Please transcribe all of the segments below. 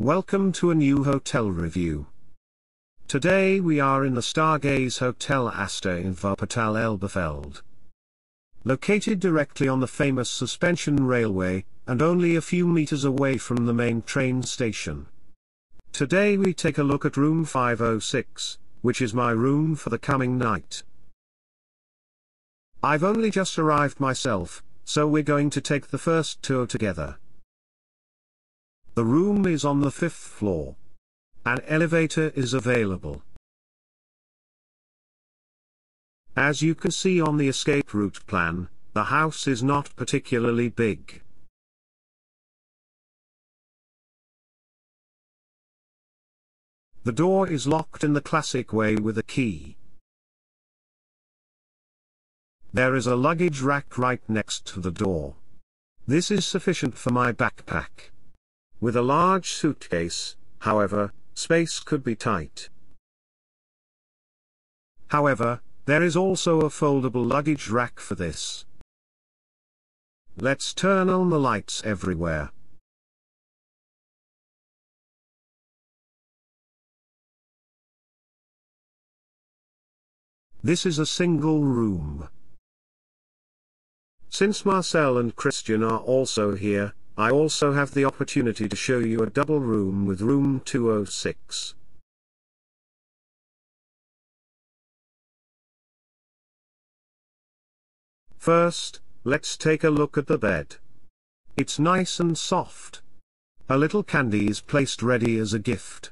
Welcome to a new hotel review. Today we are in the Stargaze Hotel Astor in Wuppertal Elberfeld. Located directly on the famous suspension railway, and only a few meters away from the main train station. Today we take a look at room 506, which is my room for the coming night. I've only just arrived myself, so we're going to take the first tour together. The room is on the 5th floor. An elevator is available. As you can see on the escape route plan, the house is not particularly big. The door is locked in the classic way with a key. There is a luggage rack right next to the door. This is sufficient for my backpack. With a large suitcase, however, space could be tight. However, there is also a foldable luggage rack for this. Let's turn on the lights everywhere. This is a single room. Since Marcel and Christian are also here, I also have the opportunity to show you a double room with room 206. First, let's take a look at the bed. It's nice and soft. A little candy is placed ready as a gift.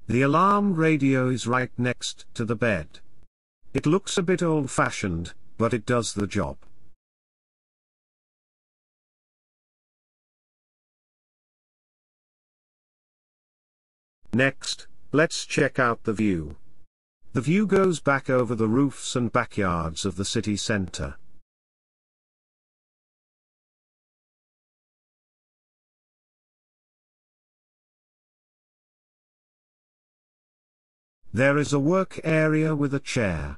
The alarm radio is right next to the bed. It looks a bit old-fashioned, but it does the job. Next, let's check out the view. The view goes back over the roofs and backyards of the city center. There is a work area with a chair.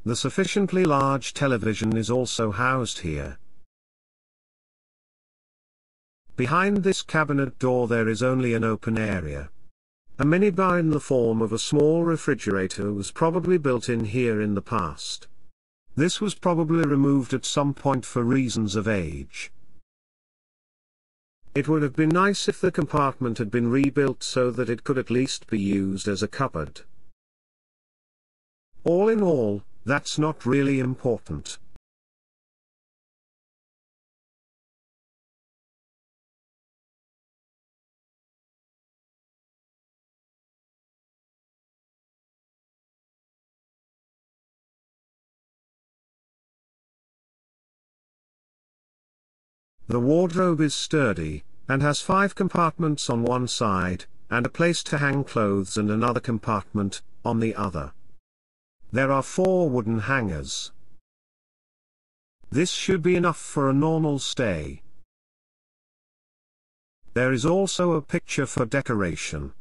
The sufficiently large television is also housed here. Behind this cabinet door there is only an open area. A minibar in the form of a small refrigerator was probably built in here in the past. This was probably removed at some point for reasons of age. It would have been nice if the compartment had been rebuilt so that it could at least be used as a cupboard. All in all, that's not really important. The wardrobe is sturdy, and has 5 compartments on one side, and a place to hang clothes and another compartment, on the other. There are 4 wooden hangers. This should be enough for a normal stay. There is also a picture for decoration.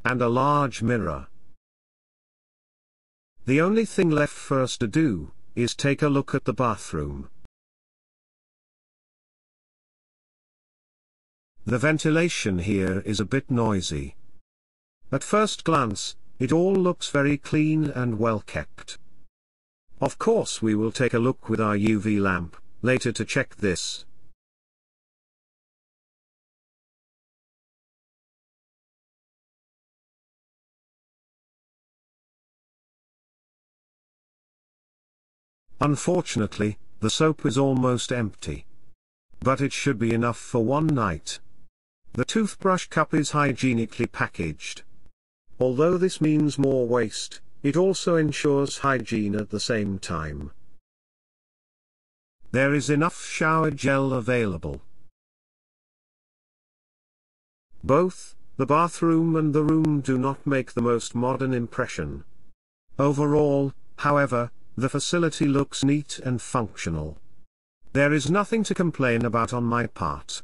And a large mirror. The only thing left for us to do, is take a look at the bathroom. The ventilation here is a bit noisy. At first glance, it all looks very clean and well kept. Of course we will take a look with our UV lamp, later to check this. Unfortunately, the soap is almost empty. But it should be enough for one night. The toothbrush cup is hygienically packaged. Although this means more waste, it also ensures hygiene at the same time. There is enough shower gel available. Both, the bathroom and the room do not make the most modern impression. Overall, however, the facility looks neat and functional. There is nothing to complain about on my part.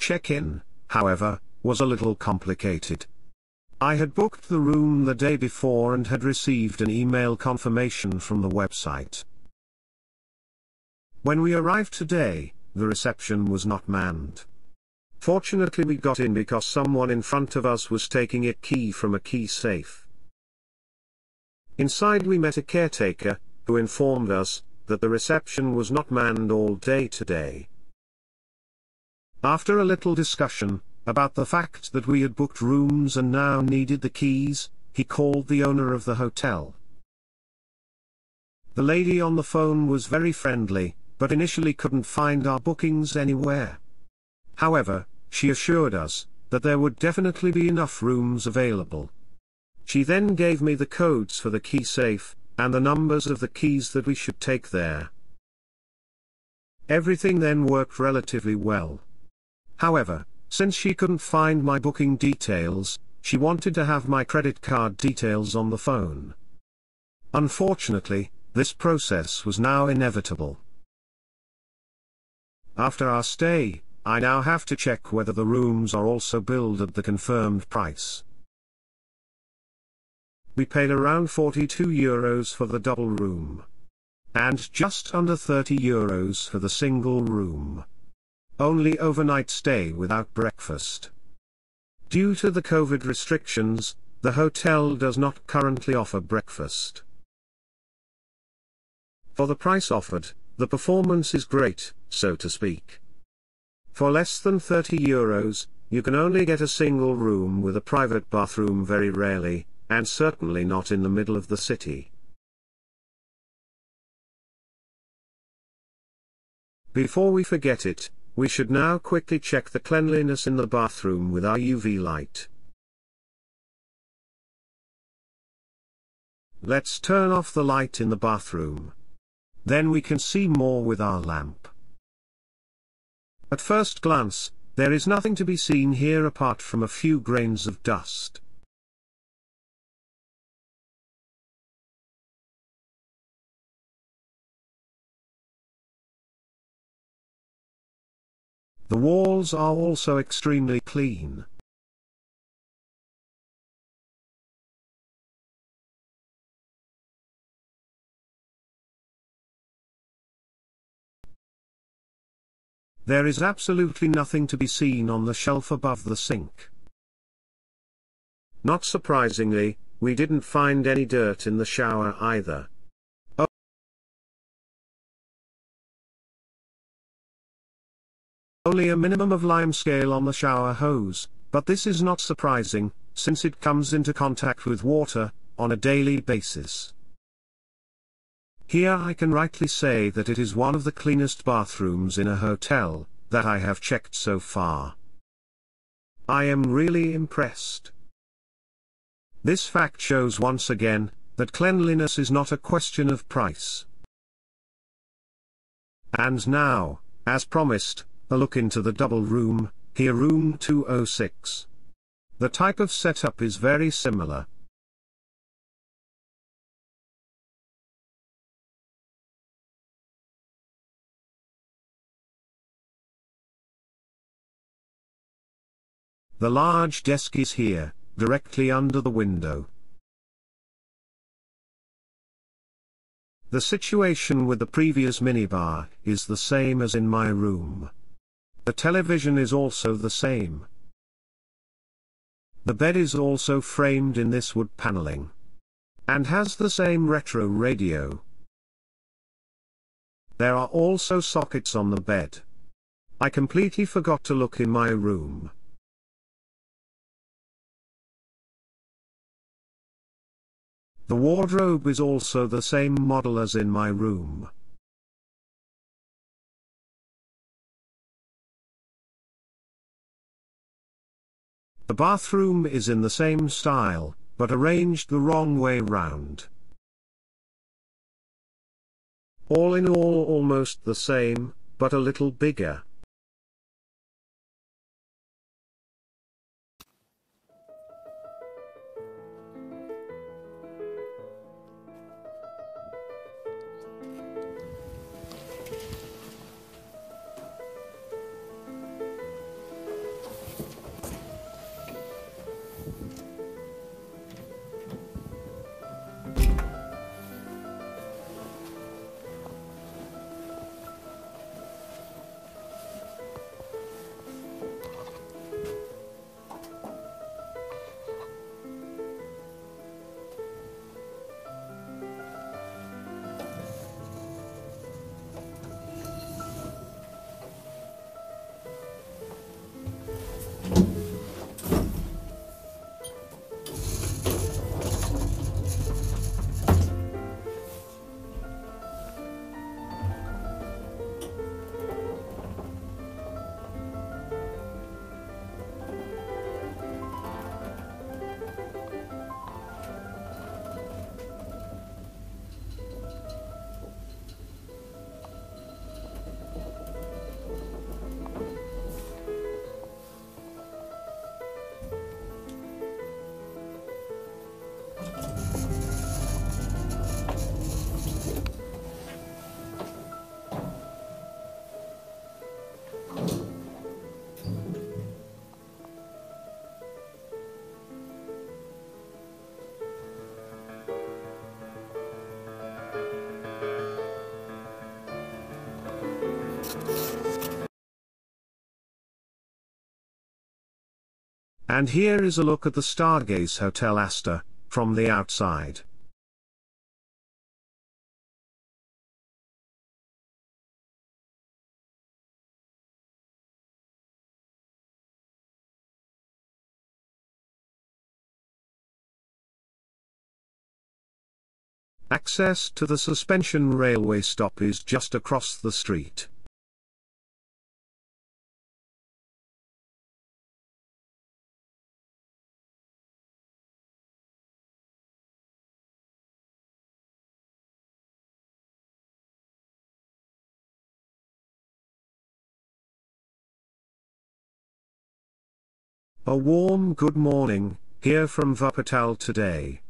Check-in, however, was a little complicated. I had booked the room the day before and had received an email confirmation from the website. When we arrived today, the reception was not manned. Fortunately, we got in because someone in front of us was taking a key from a key safe. Inside we met a caretaker, who informed us that the reception was not manned all day today. After a little discussion about the fact that we had booked rooms and now needed the keys, he called the owner of the hotel. The lady on the phone was very friendly, but initially couldn't find our bookings anywhere. However, she assured us that there would definitely be enough rooms available. She then gave me the codes for the key safe, and the numbers of the keys that we should take there. Everything then worked relatively well. However, since she couldn't find my booking details, she wanted to have my credit card details on the phone. Unfortunately, this process was now inevitable. After our stay, I now have to check whether the rooms are also billed at the confirmed price. We paid around €42 for the double room, and just under €30 for the single room. Only overnight stay without breakfast. Due to the COVID restrictions, the hotel does not currently offer breakfast. For the price offered, the performance is great, so to speak. For less than €30, you can only get a single room with a private bathroom very rarely, and certainly not in the middle of the city. Before we forget it, we should now quickly check the cleanliness in the bathroom with our UV light. Let's turn off the light in the bathroom. Then we can see more with our lamp. At first glance, there is nothing to be seen here apart from a few grains of dust. The walls are also extremely clean. There is absolutely nothing to be seen on the shelf above the sink. Not surprisingly, we didn't find any dirt in the shower either. Only a minimum of limescale on the shower hose, but this is not surprising, since it comes into contact with water on a daily basis. Here I can rightly say that it is one of the cleanest bathrooms in a hotel that I have checked so far. I am really impressed. This fact shows once again that cleanliness is not a question of price. And now, as promised, a look into the double room, here room 206. The type of setup is very similar. The large desk is here, directly under the window. The situation with the previous minibar is the same as in my room. The television is also the same. The bed is also framed in this wood paneling, and has the same retro radio. There are also sockets on the bed. I completely forgot to look in my room. The wardrobe is also the same model as in my room. The bathroom is in the same style, but arranged the wrong way round. All in all, almost the same, but a little bigger. And here is a look at the Stargaze Hotel Astor, from the outside. Access to the suspension railway stop is just across the street. A warm good morning, here from Wuppertal today.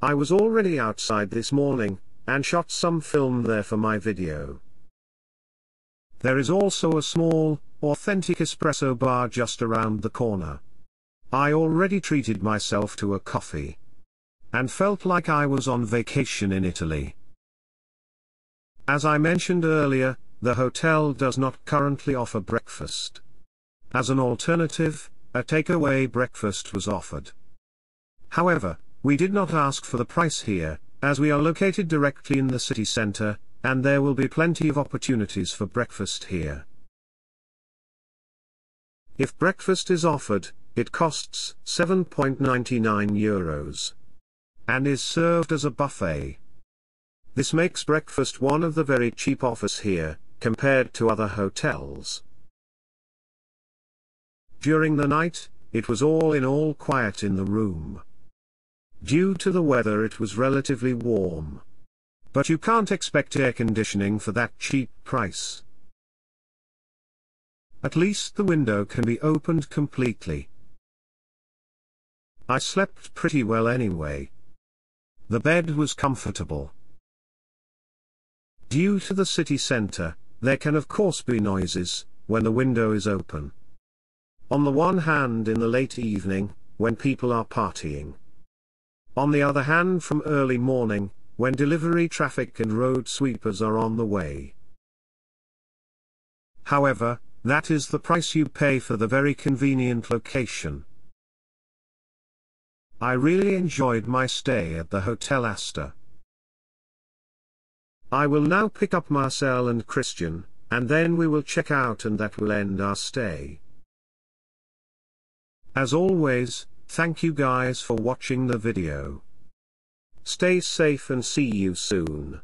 I was already outside this morning, and shot some film there for my video. There is also a small, authentic espresso bar just around the corner. I already treated myself to a coffee, and felt like I was on vacation in Italy. As I mentioned earlier, the hotel does not currently offer breakfast. As an alternative, a takeaway breakfast was offered. However, we did not ask for the price here, as we are located directly in the city center, and there will be plenty of opportunities for breakfast here. If breakfast is offered, it costs €7.99, and is served as a buffet. This makes breakfast one of the very cheap offers here, compared to other hotels. During the night, it was all in all quiet in the room. Due to the weather it was relatively warm. But you can't expect air conditioning for that cheap price. At least the window can be opened completely. I slept pretty well anyway. The bed was comfortable. Due to the city center, there can of course be noises when the window is open. On the one hand in the late evening, when people are partying. On the other hand from early morning, when delivery traffic and road sweepers are on the way. However, that is the price you pay for the very convenient location. I really enjoyed my stay at the Hotel Astor. I will now pick up Marcel and Christian, and then we will check out and that will end our stay. As always, thank you guys for watching the video. Stay safe and see you soon.